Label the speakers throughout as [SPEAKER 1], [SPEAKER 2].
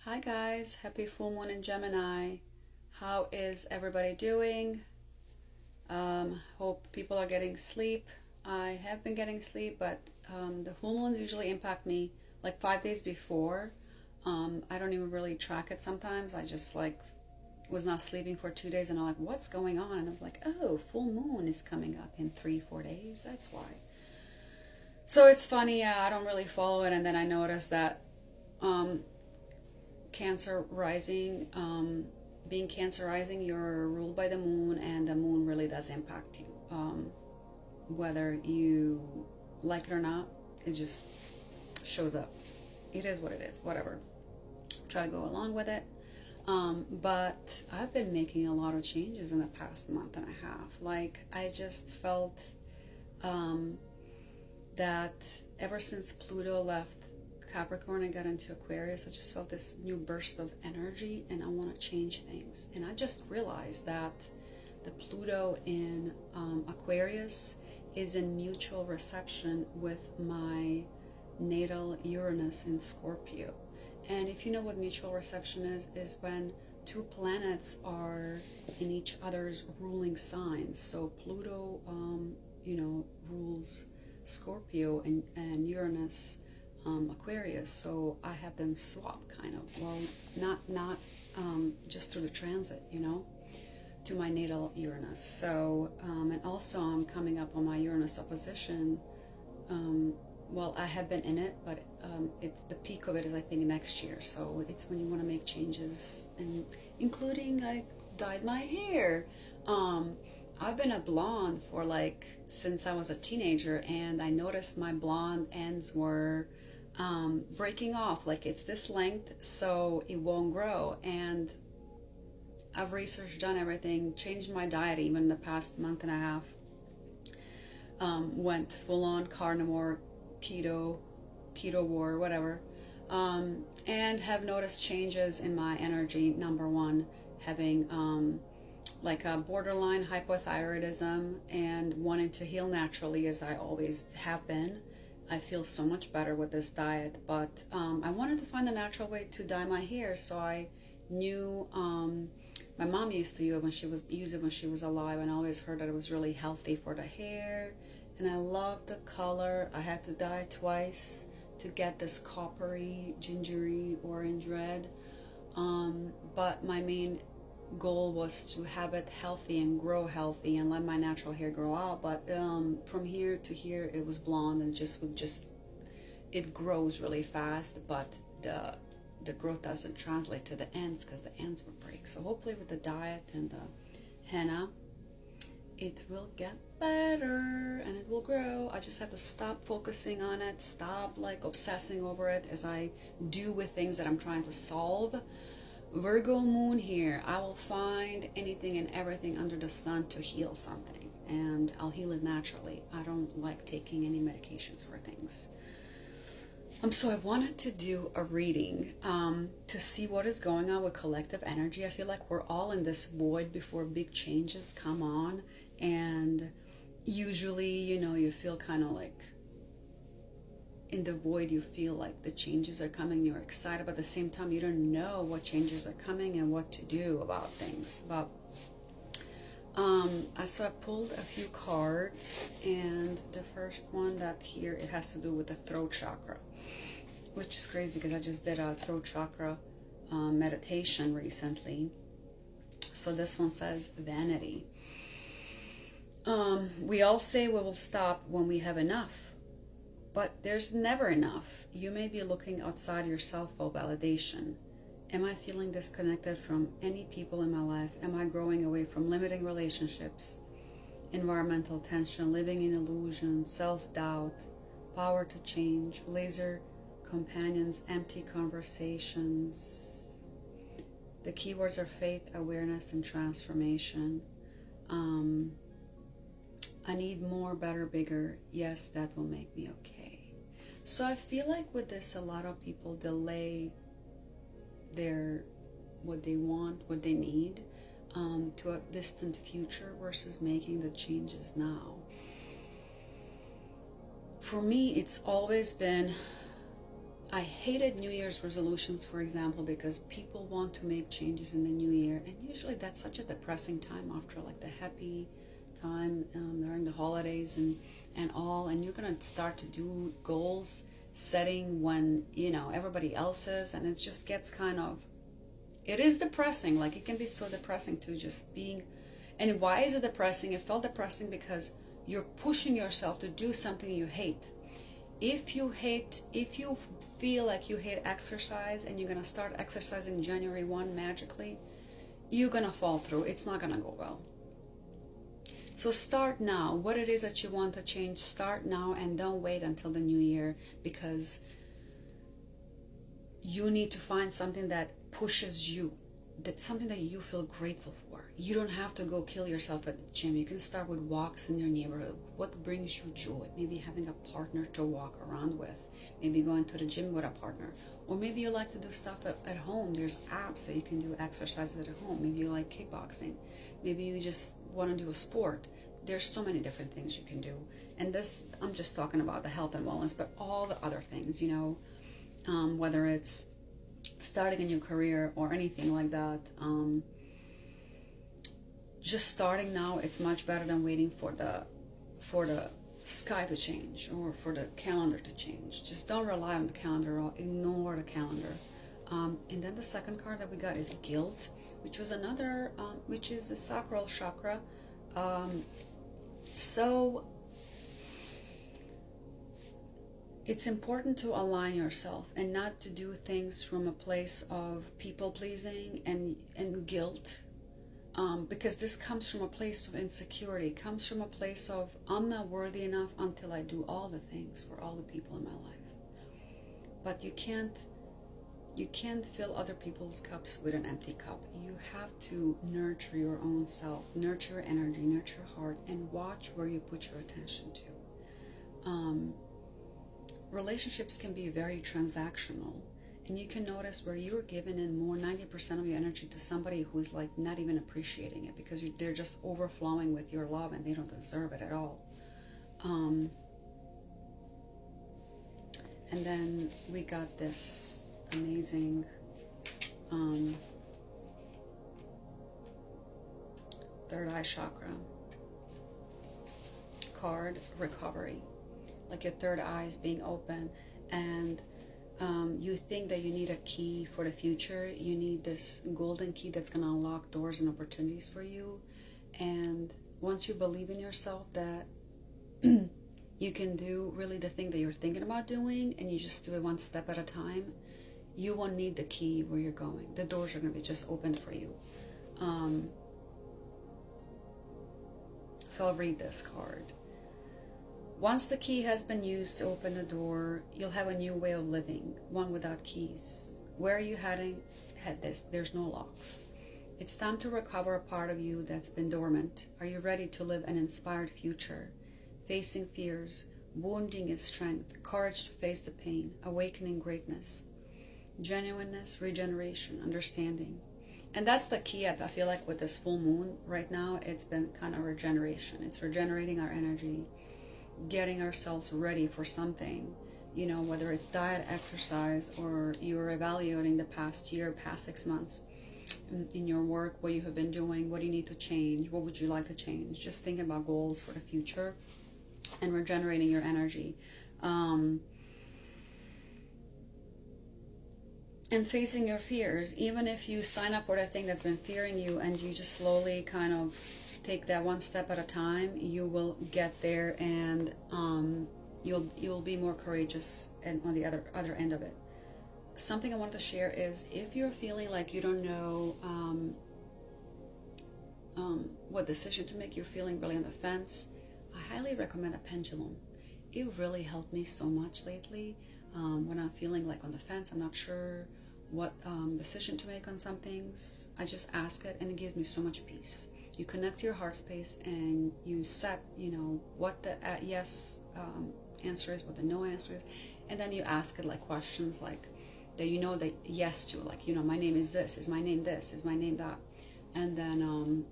[SPEAKER 1] Hi guys, happy full moon in Gemini. How is everybody doing? Hope people are getting sleep. I have been getting sleep, but the full moons usually impact me like 5 days before. I don't even really track it sometimes. I just like was not sleeping for 2 days and I'm like, what's going on? And I was like, oh, full moon is coming up in 3, 4 days. That's why. So it's funny, yeah, I don't really follow it, and then I noticed that um, Cancer rising, being Cancer rising, you're ruled by the moon, and the moon really does impact you. Whether you like it or not, it just shows up. It is what it is, whatever. Try to go along with it. But I've been making a lot of changes in the past month and a half. Like, I just felt um, that ever since Pluto left Capricorn and got into Aquarius, I just felt this new burst of energy and I want to change things. And I just realized that the Pluto in Aquarius is in mutual reception with my natal Uranus in Scorpio. And if you know what mutual reception is when two planets are in each other's ruling signs. So Pluto, rules Scorpio, and Uranus, Aquarius. So I have them swapped, kind of. Well, not just through the transit, to my natal Uranus. So and also I'm coming up on my Uranus opposition. Well, I have been in it, but it's the peak of it is, I think, next year. So it's when you want to make changes, and including I dyed my hair. I've been a blonde for like since I was a teenager, and I noticed my blonde ends were breaking off. Like, it's this length, so it won't grow. And I've researched, done everything, changed my diet even the past month and a half. Went full on carnivore, keto war, whatever, and have noticed changes in my energy. Number one, having like a borderline hypothyroidism and wanting to heal naturally, as I always have been. I feel so much better with this diet, but I wanted to find a natural way to dye my hair. So I knew my mom used to use it when she was alive, and I always heard that it was really healthy for the hair. And I love the color. I had to dye twice to get this coppery, gingery, orange red. But my main goal was to have it healthy and grow healthy and let my natural hair grow out. But from here to here, it was blonde, and it grows really fast, but the growth doesn't translate to the ends because the ends would break. So hopefully with the diet and the henna, it will get better and it will grow. I just have to stop focusing on it, stop like obsessing over it as I do with things that I'm trying to solve. Virgo moon here, I will find anything and everything under the sun to heal something, and I'll heal it naturally. I don't like taking any medications for things. So I wanted to do a reading to see what is going on with collective energy. I feel like we're all in this void before big changes come on, and usually, you feel kind of like in the void. You feel like the changes are coming, you're excited, but at the same time you don't know what changes are coming and what to do about things. But so I pulled a few cards, and the first one that here, it has to do with the throat chakra, which is crazy because I just did a throat chakra meditation recently. So this one says vanity. We all say we will stop when we have enough, but there's never enough. You may be looking outside yourself for validation. Am I feeling disconnected from any people in my life? Am I growing away from limiting relationships, environmental tension, living in illusion, self-doubt, power to change, laser companions, empty conversations? The keywords are faith, awareness, and transformation. I need more, better, bigger. Yes, that will make me okay. So I feel like with this, a lot of people delay what they want, what they need, to a distant future versus making the changes now. For me, it's always been I hated New Year's resolutions, for example, because people want to make changes in the new year, and usually that's such a depressing time after like the happy time during the holidays and all, and you're gonna start to do goals setting when everybody else is, and it just gets kind of, it is depressing. Like, it can be so depressing to just being. And why is it depressing? It felt depressing because you're pushing yourself to do something you hate. If you feel like you hate exercise and you're going to start exercising January 1 magically, you're going to fall through. It's not going to go well. So start now. What it is that you want to change, start now, and don't wait until the new year, because you need to find something that pushes you, that's something that you feel grateful for. You don't have to go kill yourself at the gym. You can start with walks in your neighborhood. What brings you joy? Maybe having a partner to walk around with. Maybe going to the gym with a partner. Or maybe you like to do stuff at home. There's apps that you can do exercises at home. Maybe you like kickboxing. Maybe you just want to do a sport. There's so many different things you can do. And this, I'm just talking about the health and wellness, but all the other things, whether it's starting a new career or anything like that. Just starting now, it's much better than waiting for the sky to change or for the calendar to change. Just don't rely on the calendar or ignore the calendar. And then the second card that we got is guilt, which was another, which is the sacral chakra. So it's important to align yourself and not to do things from a place of people pleasing and guilt. Because this comes from a place of insecurity, comes from a place of, I'm not worthy enough until I do all the things for all the people in my life. But you can't fill other people's cups with an empty cup. You have to nurture your own self, nurture your energy, nurture your heart, and watch where you put your attention to. Relationships can be very transactional. And you can notice where you're giving in more 90% of your energy to somebody who's like not even appreciating it, because they're just overflowing with your love and they don't deserve it at all. And then we got this amazing third eye chakra card, recovery. Like your third eye is being open, and you think that you need a key for the future. You need this golden key that's going to unlock doors and opportunities for you. And once you believe in yourself that you can do really the thing that you're thinking about doing, and you just do it one step at a time, you won't need the key where you're going. The doors are going to be just opened for you. So I'll read this card. Once the key has been used to open the door, you'll have a new way of living, one without keys. Where are you heading? Head this. There's no locks. It's time to recover a part of you that's been dormant. Are you ready to live an inspired future? Facing fears, wounding its strength, courage to face the pain, awakening greatness, genuineness, regeneration, understanding. And that's the key, I feel like, with this full moon right now. It's been kind of regeneration. It's regenerating our energy, getting ourselves ready for something, whether it's diet, exercise, or you're evaluating the past year, past 6 months in your work, what you have been doing, what do you need to change, what would you like to change, just thinking about goals for the future and regenerating your energy. And facing your fears, even if you sign up for that thing that's been fearing you and you just slowly kind of take that one step at a time, you will get there, and you'll be more courageous and on the other end of it. Something I wanted to share is, if you're feeling like you don't know what decision to make, you're feeling really on the fence, I highly recommend a pendulum. It really helped me so much lately. When I'm feeling like on the fence, I'm not sure what decision to make on some things, I just ask it, and it gives me so much peace. You connect to your heart space and you set, what the yes answer is, what the no answer is, and then you ask it like questions like that the yes to, like, my name is this, is my name this, is my name that, and then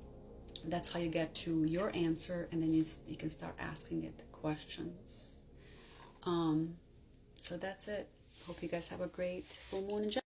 [SPEAKER 1] that's how you get to your answer, and then you can start asking it questions. So that's it. Hope you guys have a great full moon in Gemini.